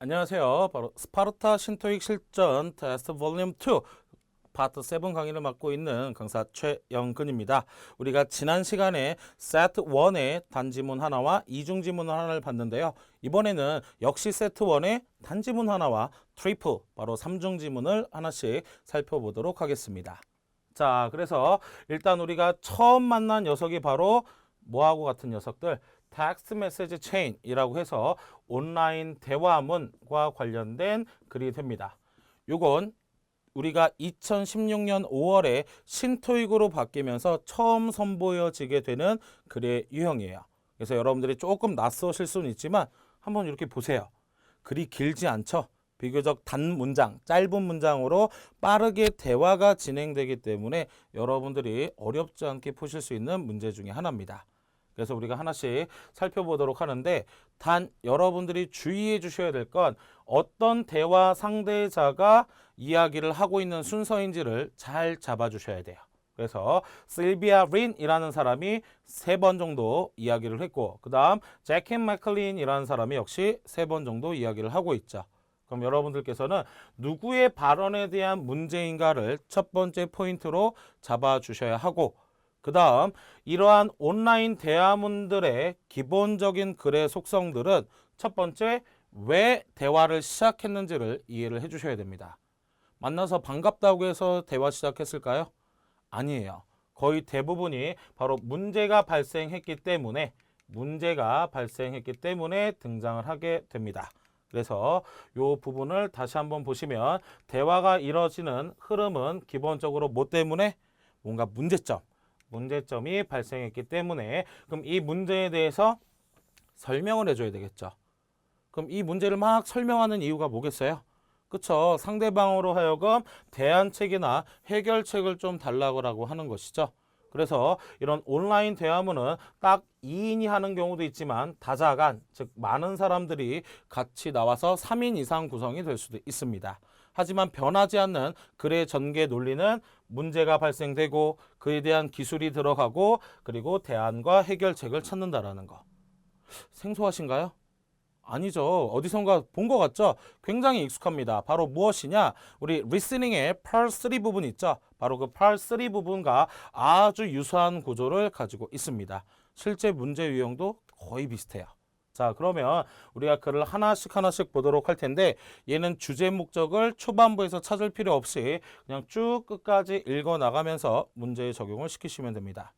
안녕하세요. 바로 스파르타 신토익 실전 테스트 볼륨 2 파트 7 강의를 맡고 있는 강사 최영근입니다. 우리가 지난 시간에 세트 1의 단지문 하나와 이중지문 하나를 봤는데요. 이번에는 역시 세트 1의 단지문 하나와 트리플, 바로 3중지문을 하나씩 살펴보도록 하겠습니다. 자, 그래서 일단 우리가 처음 만난 녀석이 바로 뭐하고 같은 녀석들? 텍스트 메시지 체인이라고 해서 온라인 대화문과 관련된 글이 됩니다. 요건 우리가 2016년 5월에 신토익으로 바뀌면서 처음 선보여지게 되는 글의 유형이에요. 그래서 여러분들이 조금 낯서실 수는 있지만 한번 이렇게 보세요. 글이 길지 않죠? 비교적 단문장, 짧은 문장으로 빠르게 대화가 진행되기 때문에 여러분들이 어렵지 않게 푸실 수 있는 문제 중에 하나입니다. 그래서 우리가 하나씩 살펴보도록 하는데, 단 여러분들이 주의해 주셔야 될 건 어떤 대화 상대자가 이야기를 하고 있는 순서인지를 잘 잡아 주셔야 돼요. 그래서 실비아 린이라는 사람이 3번 정도 이야기를 했고, 그 다음 제킨 맥클린이라는 사람이 역시 3번 정도 이야기를 하고 있죠. 그럼 여러분들께서는 누구의 발언에 대한 문제인가를 첫 번째 포인트로 잡아 주셔야 하고, 그 다음 이러한 온라인 대화문들의 기본적인 글의 속성들은 첫 번째, 왜 대화를 시작했는지를 이해를 해 주셔야 됩니다. 만나서 반갑다고 해서 대화 시작했을까요? 아니에요. 거의 대부분이 바로 문제가 발생했기 때문에 등장을 하게 됩니다. 그래서 이 부분을 다시 한번 보시면 대화가 이뤄지는 흐름은 기본적으로 뭐 때문에? 뭔가 문제점이 발생했기 때문에, 그럼 이 문제에 대해서 설명을 해줘야 되겠죠. 그럼 이 문제를 막 설명하는 이유가 뭐겠어요? 그쵸? 상대방으로 하여금 대안책이나 해결책을 좀 달라고 하는 것이죠. 그래서 이런 온라인 대화문은 딱 2인이 하는 경우도 있지만 다자간, 즉 많은 사람들이 같이 나와서 3인 이상 구성이 될 수도 있습니다. 하지만 변하지 않는 글의 전개 논리는 문제가 발생되고 그에 대한 기술이 들어가고 그리고 대안과 해결책을 찾는다라는 거. 생소하신가요? 아니죠. 어디선가 본 것 같죠? 굉장히 익숙합니다. 바로 무엇이냐? 우리 리스닝의 Part 3 부분 있죠? 바로 그 Part 3 부분과 아주 유사한 구조를 가지고 있습니다. 실제 문제 유형도 거의 비슷해요. 자, 그러면 우리가 글을 하나씩 보도록 할 텐데, 얘는 주제 목적을 초반부에서 찾을 필요 없이 그냥 쭉 끝까지 읽어 나가면서 문제에 적용을 시키시면 됩니다.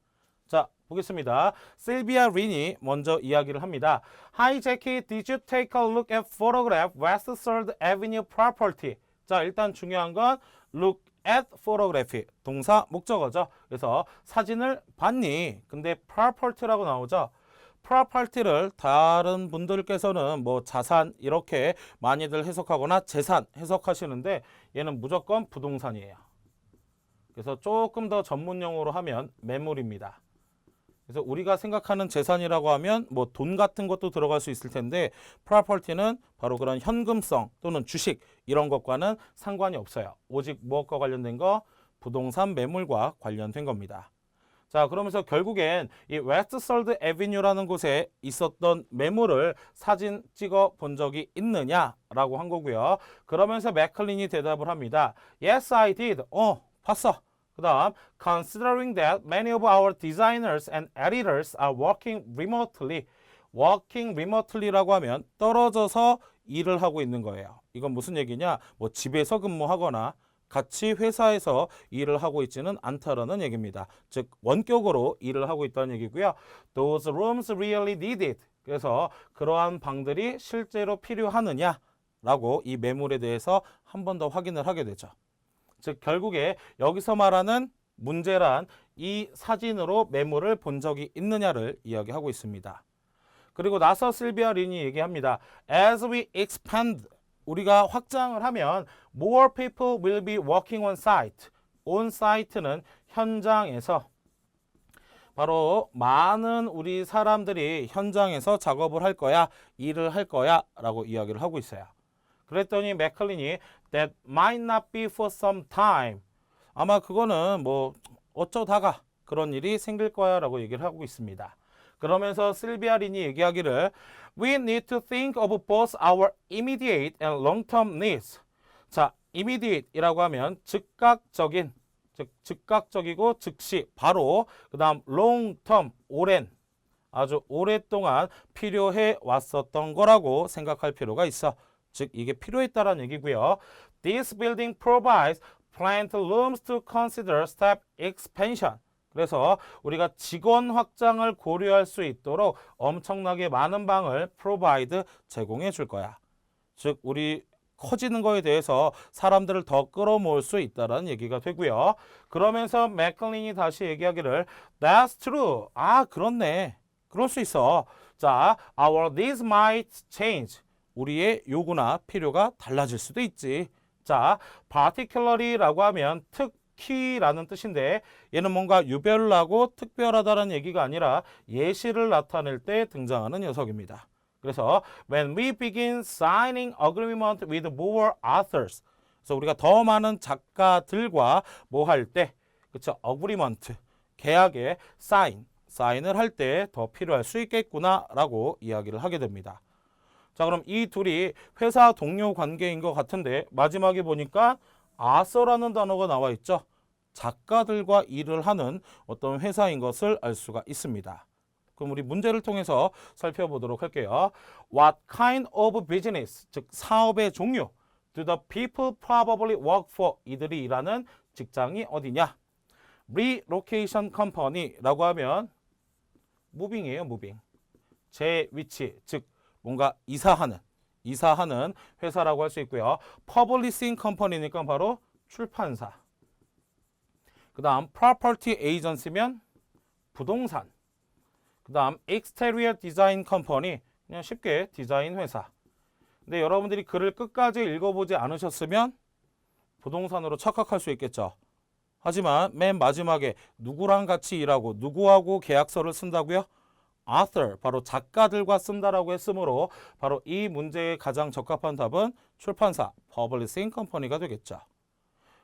자, 보겠습니다. 실비아 린이 먼저 이야기를 합니다. Hi Jackie, did you take a look at photograph West 3rd Avenue property? 자, 일단 중요한 건 look at photograph, 동사 목적어죠. 그래서 사진을 봤니? 근데 property라고 나오죠. property를 다른 분들께서는 뭐 자산 이렇게 많이들 해석하거나 재산 해석하시는데, 얘는 무조건 부동산이에요. 그래서 조금 더 전문 용어로 하면 매물입니다. 그래서 우리가 생각하는 재산이라고 하면 뭐 돈 같은 것도 들어갈 수 있을 텐데, property는 바로 그런 현금성 또는 주식 이런 것과는 상관이 없어요. 오직 무엇과 관련된 거? 부동산 매물과 관련된 겁니다. 자, 그러면서 결국엔 이 웨스트 설드 애비뉴라는 곳에 있었던 매물을 사진 찍어 본 적이 있느냐라고 한 거고요. 그러면서 맥클린이 대답을 합니다. Yes, I did. 봤어. 그 다음, considering that many of our designers and editors are working remotely. working remotely라고 하면 떨어져서 일을 하고 있는 거예요. 이건 무슨 얘기냐? 뭐 집에서 근무하거나 같이 회사에서 일을 하고 있지는 않다라는 얘기입니다. 즉 원격으로 일을 하고 있다는 얘기고요. Those rooms really need it. 그래서 그러한 방들이 실제로 필요하느냐라고 이 매물에 대해서 한 번 더 확인을 하게 되죠. 즉 결국에 여기서 말하는 문제란 이 사진으로 매물을 본 적이 있느냐를 이야기하고 있습니다. 그리고 나서 실비아 린이 얘기합니다. As we expand, 우리가 확장을 하면 more people will be working on site. on site는 현장에서, 바로 많은 우리 사람들이 현장에서 작업을 할 거야, 일을 할 거야 라고 이야기를 하고 있어요. 그랬더니 맥클린이 that might not be for some time. 아마 그거는 뭐 어쩌다가 그런 일이 생길 거야 라고 얘기를 하고 있습니다. 그러면서 실비아 린이 얘기하기를 We need to think of both our immediate and long-term needs. 자, immediate이라고 하면 즉각적인, 즉 즉각적이고 즉시, 바로 그 다음 long-term, 오랜, 아주 오랫동안 필요해 왔었던 거라고 생각할 필요가 있어. 즉 이게 필요했다라는 얘기고요. This building provides plant rooms to consider staff expansion. 그래서 우리가 직원 확장을 고려할 수 있도록 엄청나게 많은 방을 provide 제공해 줄 거야. 즉 우리 커지는 거에 대해서 사람들을 더 끌어모을 수 있다는 얘기가 되고요. 그러면서 맥클린이 다시 얘기하기를 That's true. 아, 그렇네. 그럴 수 있어. 자, our needs might change. 우리의 요구나 필요가 달라질 수도 있지. 자, particularly라고 하면 특히라는 뜻인데 얘는 뭔가 유별나고 특별하다는 얘기가 아니라 예시를 나타낼 때 등장하는 녀석입니다. 그래서 when we begin signing agreement with more authors. 그래서 우리가 더 많은 작가들과 뭐 할 때, 그쵸? agreement, 계약에 사인을 할 때 더 필요할 수 있겠구나라고 이야기를 하게 됩니다. 자, 그럼 이 둘이 회사 동료 관계인 것 같은데 마지막에 보니까 아서라는 단어가 나와 있죠. 작가들과 일을 하는 어떤 회사인 것을 알 수가 있습니다. 그럼 우리 문제를 통해서 살펴보도록 할게요. What kind of business, 즉 사업의 종류, do the people probably work for? 이들이 일하는 직장이 어디냐? Relocation company라고 하면 무빙이에요, 무빙. 재위치, 즉 뭔가 이사하는 회사라고 할 수 있고요. Publishing company니까 바로 출판사. 그 다음 property agency면 부동산. 그 다음 exterior design company, 그냥 쉽게 디자인 회사. 근데 여러분들이 글을 끝까지 읽어보지 않으셨으면 부동산으로 착각할 수 있겠죠. 하지만 맨 마지막에 누구랑 같이 일하고 누구하고 계약서를 쓴다고요? author, 바로 작가들과 쓴다라고 했으므로 바로 이 문제에 가장 적합한 답은 출판사, publishing company가 되겠죠.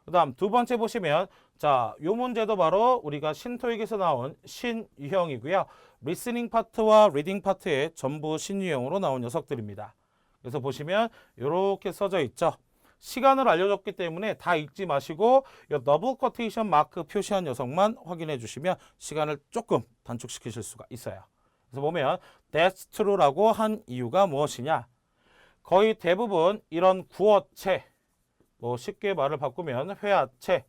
그 다음 두 번째 보시면 자, 요 문제도 바로 우리가 신토익에서 나온 신유형이고요. 리스닝 파트와 리딩 파트에 전부 신유형으로 나온 녀석들입니다. 그래서 보시면 이렇게 써져 있죠. 시간을 알려줬기 때문에 다 읽지 마시고 이 더블 커테이션 마크 표시한 녀석만 확인해 주시면 시간을 조금 단축시키실 수가 있어요. 그래서 보면 That's true라고 한 이유가 무엇이냐? 거의 대부분 이런 구어체, 뭐 쉽게 말을 바꾸면 회화체,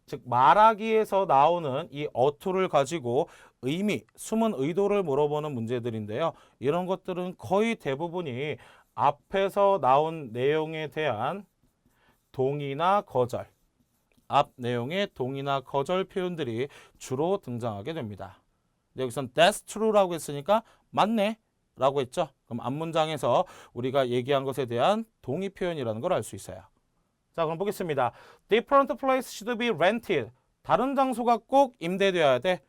즉 말하기에서 나오는 이 어투를 가지고 의미, 숨은 의도를 물어보는 문제들인데요. 이런 것들은 거의 대부분이 앞에서 나온 내용에 대한 동의나 거절, 앞 내용의 동의나 거절 표현들이 주로 등장하게 됩니다. 여기선 That's true라고 했으니까 맞네 라고 했죠. 그럼 앞문장에서 우리가 얘기한 것에 대한 동의 표현이라는 걸 알 수 있어요. 자, 그럼 보겠습니다. Different place should be rented. 다른 장소가 꼭 임대되어야 돼.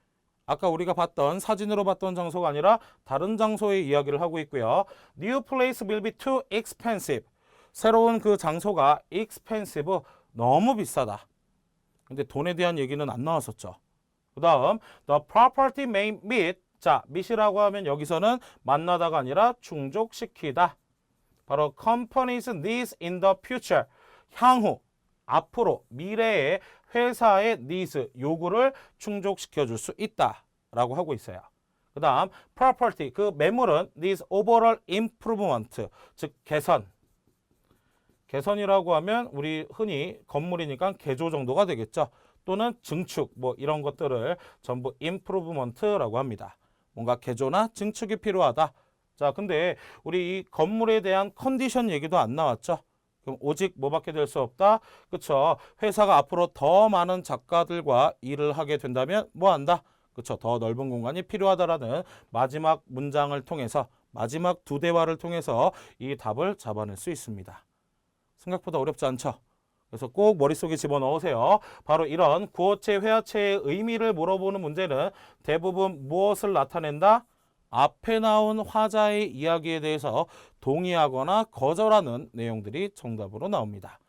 아까 우리가 봤던 사진으로 봤던 장소가 아니라 다른 장소의 이야기를 하고 있고요. New place will be too expensive. 새로운 그 장소가 expensive, 너무 비싸다. 근데 돈에 대한 얘기는 안 나왔었죠. 그 다음 the property may meet. 자, meet이라고 하면 여기서는 만나다가 아니라 충족시키다. 바로 companies needs in the future. 향후, 앞으로, 미래의 회사의 needs, 요구를 충족시켜 줄 수 있다라고 하고 있어요. 그 다음 property, 그 매물은 needs overall improvement, 즉 개선. 개선이라고 하면 우리 흔히 건물이니까 개조 정도가 되겠죠. 또는 증축, 뭐 이런 것들을 전부 improvement라고 합니다. 뭔가 개조나 증축이 필요하다. 자, 근데 우리 이 건물에 대한 컨디션 얘기도 안 나왔죠. 그럼 오직 뭐밖에 될 수 없다? 그쵸? 회사가 앞으로 더 많은 작가들과 일을 하게 된다면 뭐 한다? 그쵸? 더 넓은 공간이 필요하다라는 마지막 문장을 통해서, 마지막 두 대화를 통해서 이 답을 잡아낼 수 있습니다. 생각보다 어렵지 않죠? 그래서 꼭 머릿속에 집어넣으세요. 바로 이런 구어체, 회화체의 의미를 물어보는 문제는 대부분 무엇을 나타낸다? 앞에 나온 화자의 이야기에 대해서 동의하거나 거절하는 내용들이 정답으로 나옵니다.